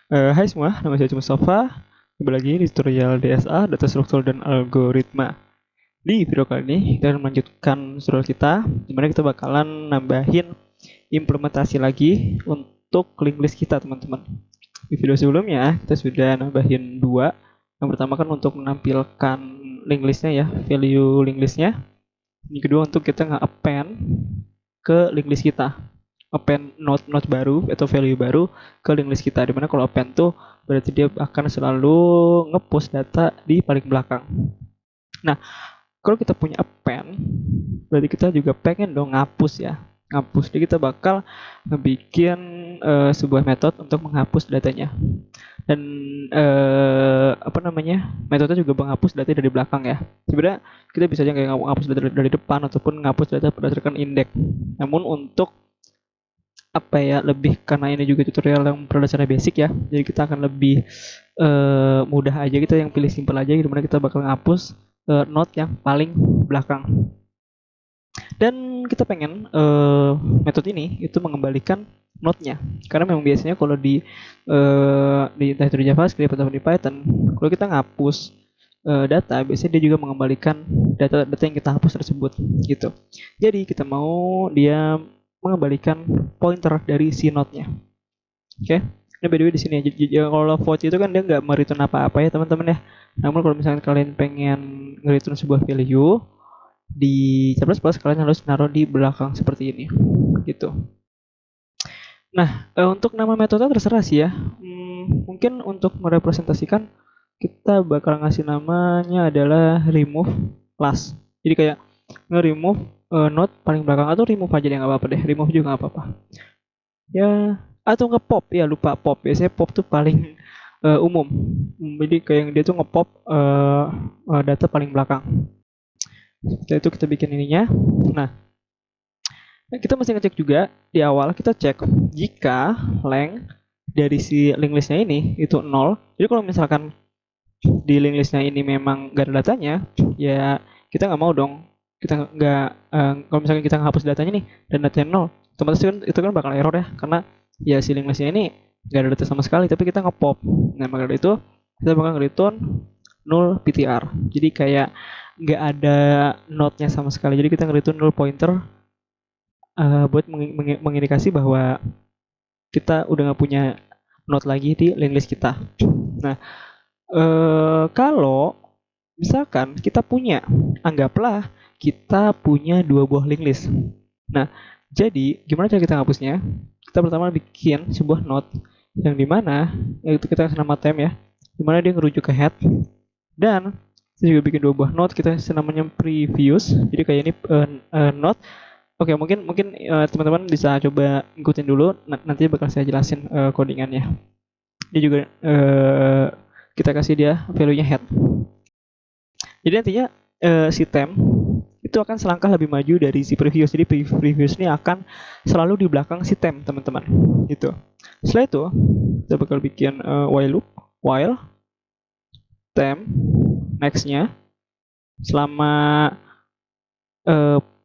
Hai semua, nama saya Mustafa. Kembali lagi di tutorial DSA, Data Struktur dan Algoritma. Di video kali ini, kita akan melanjutkan tutorial kita, di mana kita bakalan nambahin implementasi lagi untuk link list kita, teman-teman. Di video sebelumnya, kita sudah nambahin dua. Yang pertama kan untuk menampilkan link listnya ya, value link listnya. Yang kedua untuk kita nge-append ke link list kita, append node baru atau value baru ke link list kita. Dimana kalau append tuh berarti dia akan selalu ngepost data di paling belakang. Nah, kalau kita punya append, berarti kita juga pengen dong ngapus ya, ngapus. Jadi kita bakal ngebikin sebuah metode untuk menghapus datanya. Dan apa namanya, metode juga menghapus data dari belakang ya. Sebenarnya kita bisa aja kayak ngapus data dari depan ataupun ngapus data berdasarkan indeks. Namun untuk apa ya, lebih karena ini juga tutorial yang berdasarkan basic ya, jadi kita akan lebih mudah aja, kita yang pilih simple aja, dimana kita bakal ngapus node yang paling belakang. Dan kita pengen metode ini itu mengembalikan node-nya, karena memang biasanya kalau entah itu di JavaScript atau di Python, kalau kita ngapus data, biasanya dia juga mengembalikan data-data yang kita hapus tersebut gitu. Jadi kita mau dia mengembalikan pointer dari si node-nya. Oke. Ini by the way di sini aja. Kalau void itu kan dia nggak mereturn apa-apa ya teman-teman ya. Namun kalau misalnya kalian pengen nge-return sebuah value di C++, kalian harus naruh di belakang seperti ini. Gitu. Nah, untuk nama metode terserah sih ya. Mungkin untuk merepresentasikan kita bakal ngasih namanya adalah remove last. Jadi kayak nge-remove node paling belakang, atau remove aja deh nggak apa-apa deh. Remove juga nggak apa-apa. Ya, atau nge-pop ya, lupa pop. Biasanya pop tuh paling umum. Jadi kayak dia tuh nge-pop data paling belakang. Setelah itu kita bikin ininya. Nah, kita mesti ngecek juga di awal, kita cek jika length dari si link listnya ini itu 0. Jadi kalau misalkan di link listnya ini memang gak ada datanya, ya kita nggak mau dong. Kita nggak kalau misalkan kita ngapus datanya nih dan datanya 0, otomatis kan itu kan bakal error ya, karena ya si link listnya ini nggak ada data sama sekali, tapi kita ngepop. Nah, maka dari itu kita bakal return null PTR. Jadi kayak nggak ada node-nya sama sekali. Jadi kita nge-return null pointer buat mengindikasi bahwa kita udah nggak punya node lagi di link list kita. Nah, kalau misalkan kita punya, anggaplah kita punya dua buah link list. Nah, jadi gimana cara kita ngapusnya? Kita pertama bikin sebuah node yang dimana itu kita kasih nama temp ya, dimana dia ngerujuk ke head, dan kita juga bikin dua buah node, kita kasih namanya previous. Jadi kayak ini node. Oke, mungkin mungkin teman-teman bisa coba ikutin dulu, nanti bakal saya jelasin codingannya. Dia juga kita kasih dia value-nya head. Jadi nantinya si temp itu akan selangkah lebih maju dari si previous. Jadi previous ini akan selalu di belakang si temp, teman-teman. Gitu. Setelah itu kita bakal bikin while loop, while temp next-nya selama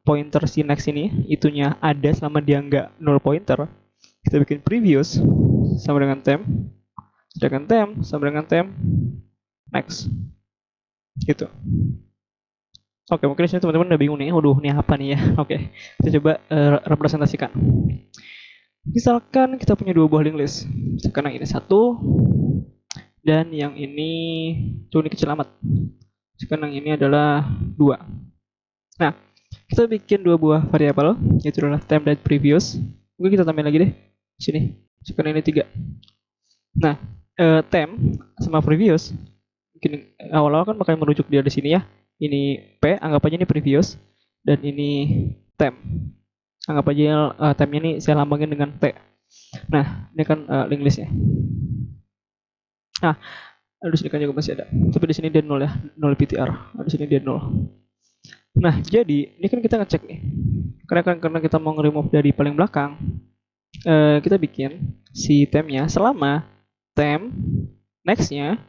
pointer si next ini itunya ada, selama dia nggak null pointer, kita bikin previous sama dengan temp, sedangkan temp sama dengan temp next. Gitu. Oke, mungkin di sini teman-teman udah bingung nih, waduh ini apa nih ya. Oke, kita coba representasikan. Misalkan kita punya dua buah link list. Sekarang ini satu, dan yang ini tuh ini kecil amat. Sekarang ini adalah dua. Nah, kita bikin dua buah variabel, yaitu adalah temp dan previous. Mungkin kita tambahin lagi deh sini. Sekarang ini tiga. Nah, temp sama previous, mungkin awal-awal kan bakal merujuk dia di sini ya. Ini P, anggap aja ini previous, dan ini temp. Anggap aja tempnya ini saya lambangin dengan T. Nah, ini kan link listnya. Nah, di sini kan juga masih ada. Tapi di sini dia 0 ya, 0 PTR. Di sini dia 0. Nah, jadi ini kan kita ngecek nih. Karena kita mau nge-remove dari paling belakang, kita bikin si tempnya selama temp next-nya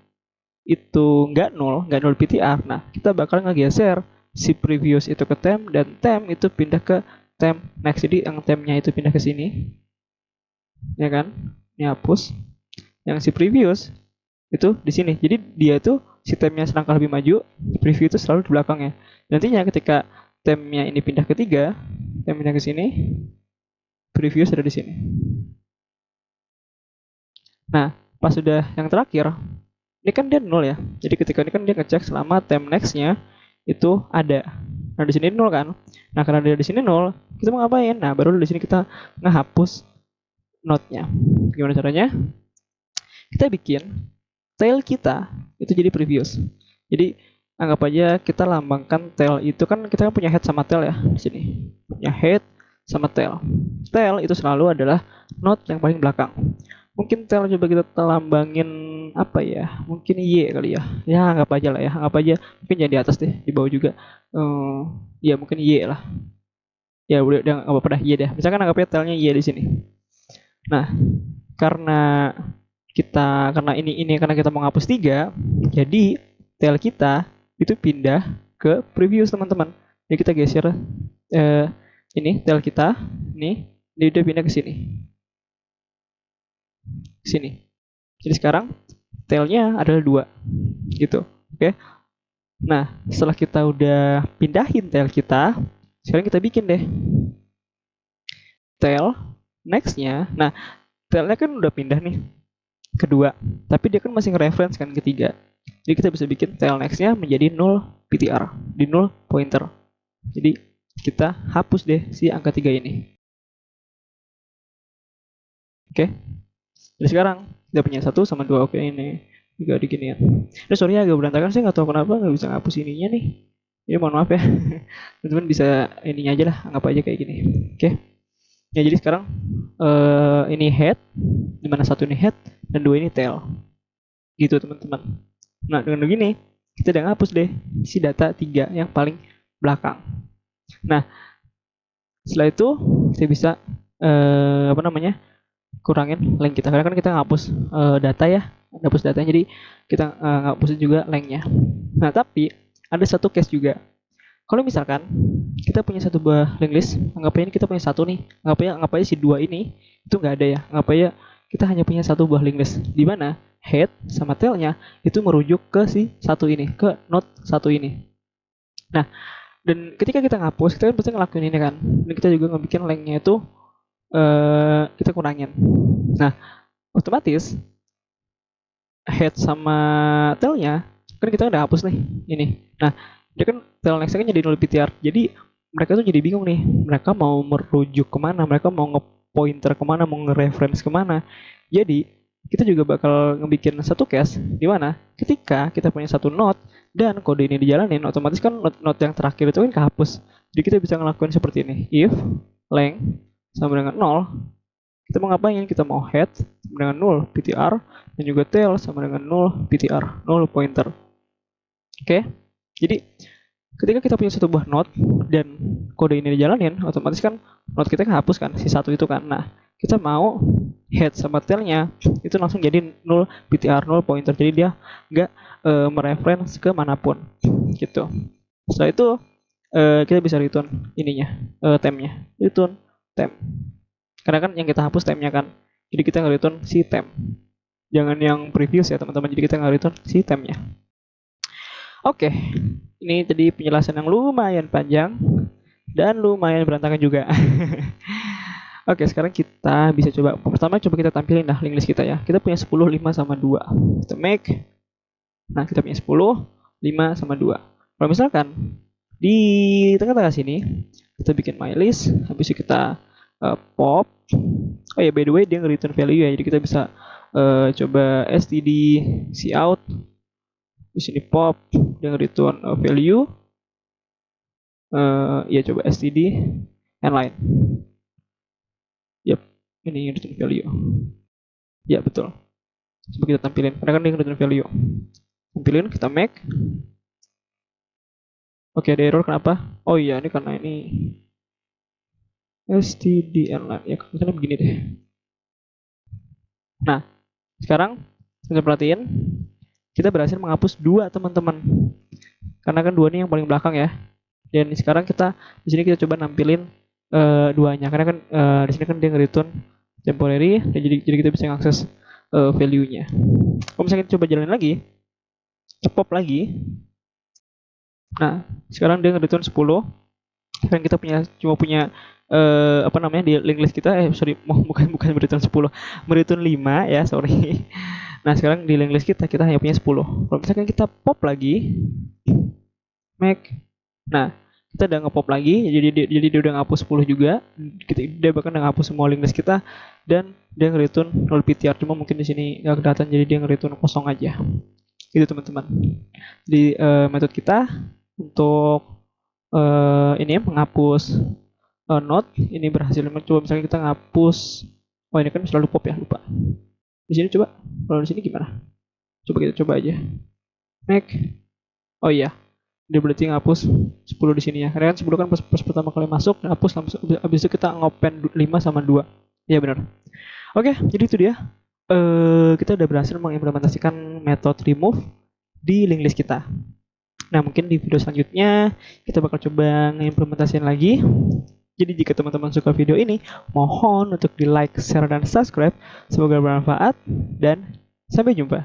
itu nggak 0 PTR. Nah, kita bakal ngegeser si previous itu ke temp, dan temp itu pindah ke temp next. Jadi yang tempnya itu pindah ke sini, ya kan? Ini hapus. Yang si previous itu di sini. Jadi dia tuh si temnya selangkah lebih maju, preview itu selalu di belakangnya. Nantinya ketika temnya ini pindah ke 3, tem pindah ke sini, preview sudah di sini. Nah, pas sudah yang terakhir, ini kan dia 0 ya. Jadi ketika ini kan dia ngecek selama tem next-nya itu ada. Nah, di sini 0 kan. Nah, karena dia di sini 0, kita mau ngapain? Nah, baru di sini kita ngehapus node-nya. Gimana caranya? Kita bikin tail kita itu jadi previous. Jadi anggap aja kita lambangkan tail itu kan kita kan punya head sama tail ya di sini. Punya head sama tail. Tail itu selalu adalah node yang paling belakang. Mungkin tail coba kita lambangin apa ya? Mungkin Y kali ya. Ya anggap aja lah ya. Anggap aja mungkin jadi di atas deh, di bawah juga. Ya mungkin Y lah. Ya udah nggak apa-apa dah Y deh. Misalkan anggap aja tailnya Y di sini. Nah, karena karena kita mau ngapus 3, jadi tail kita itu pindah ke preview teman-teman. Jadi kita geser ini tail kita, nih, dia udah pindah ke sini. Sini. Jadi sekarang tailnya adalah 2 gitu. Oke. Nah, setelah kita udah pindahin tail kita, sekarang kita bikin deh tail next-nya. Nah, tailnya kan udah pindah nih kedua, tapi dia kan masih nge-reference kan ketiga. Jadi kita bisa bikin tail next-nya menjadi 0 PTR, di 0 pointer. Jadi kita hapus deh si angka 3 ini. Oke. Jadi sekarang kita punya 1 sama 2. Oke, ini juga diginian. Ini sorry agak berantakan, saya nggak tahu kenapa nggak bisa ngapus ininya nih. Jadi mohon maaf ya. Teman-teman bisa ininya aja lah, anggap aja kayak gini. Oke. Ya jadi sekarang ini head, dimana 1 ini head dan 2 ini tail. Gitu teman-teman. Nah dengan begini kita udah ngapus deh si data 3 yang paling belakang. Nah setelah itu kita bisa kurangin length kita, karena kan kita ngapus data ya, ngapus datanya, jadi kita ngapusin juga lengthnya. Nah tapi ada satu case juga. Kalau misalkan kita punya satu buah linked list, anggap aja kita punya 1 nih, anggap aja si 2 ini itu nggak ada ya, anggap aja kita hanya punya 1 buah linked list, di mana head sama tailnya itu merujuk ke si 1 ini, ke node 1 ini. Nah, dan ketika kita ngapus, kita kan pasti ngelakuin ini kan, dan kita juga ngebikin lengthnya itu kita kurangin. Nah, otomatis head sama tailnya kan kita udah hapus nih ini. Nah, dia kan tail next kan jadi 0 PTR. Jadi mereka tuh jadi bingung nih, mereka mau merujuk kemana, mereka mau nge-pointer kemana, mau nge-reference kemana. Jadi kita juga bakal ngebikin satu case di mana ketika kita punya satu node dan kode ini dijalanin, otomatis kan node yang terakhir itu kan kehapus. Jadi kita bisa ngelakuin seperti ini, if length sama dengan 0, kita mau ngapain? Kita mau head sama dengan 0 PTR dan juga tail sama dengan 0 PTR, 0 pointer. Oke. Jadi ketika kita punya satu buah node dan kode ini dijalanin, otomatis kan node kita kehapus kan, si 1 itu kan. Nah, kita mau head sama tailnya itu langsung jadi 0 PTR, 0 pointer. Jadi dia nggak mereference ke manapun gitu. Setelah itu kita bisa return ininya, temnya, return tem. Karena kan yang kita hapus temnya kan, jadi kita nge-return si tem. Jangan yang previous ya teman-teman, jadi kita nge-return si temnya. Oke, ini tadi penjelasan yang lumayan panjang dan lumayan berantakan juga. Oke, sekarang kita bisa coba, pertama coba kita tampilin dah link list kita ya. Kita punya 10, 5, sama 2. Kita make. Nah, kita punya 10, 5, sama 2. Kalau misalkan di tengah-tengah sini, kita bikin my list, habis itu kita pop. Oh ya, by the way dia nge-return value ya, jadi kita bisa coba std cout, di sini pop, dia nge-return value. Ya coba std line. Yap, ini return value. Ya betul. Coba kita tampilin, karena kan dia return value. Tampilin, kita make. Oke, ada error kenapa? Oh iya, ini karena ini stdnline. Ya, misalnya begini deh. Nah, sekarang kita perhatiin, kita berhasil menghapus 2 teman-teman. Karena kan 2 ini yang paling belakang ya. Dan sekarang kita di sini kita coba nampilin 2-nya, karena kan di sini kan dia nge-return temporary, dan jadi kita bisa mengakses value-nya. Kalau misalnya kita coba jalanin lagi, pop lagi. Nah, sekarang dia nge-return 10. Sekarang kita cuma punya apa namanya di link list kita sorry bukan bukan return 10, return 5 ya, sorry. Nah, sekarang di link list kita hanya punya 10. Kalau misalkan kita pop lagi, make. Nah, kita udah nge-pop lagi, jadi dia udah ngapus 10 juga. Dia bahkan udah ngapus semua link list kita dan dia nge-return 0 PTR. Cuma mungkin di sini nggak kelihatan, jadi dia nge-return kosong aja. Gitu teman-teman. Di metode kita untuk ini menghapus node ini berhasil. Coba misalnya kita ngapus, ini kan selalu pop ya, lupa. Di sini coba, kalau di sini gimana? Coba kita coba aja. Make. Oh iya, dia berarti ngapus 10 di sini ya. Karena kan 10 kan pas pertama kali masuk, ngapus langsung. Habis itu kita ngopen 5 sama 2. Iya benar. Oke, jadi itu dia. Kita udah berhasil mengimplementasikan metode remove di link list kita. Nah, mungkin di video selanjutnya kita bakal coba ngimplementasiin lagi. Jadi jika teman-teman suka video ini, mohon untuk di like, share, dan subscribe. Semoga bermanfaat dan sampai jumpa.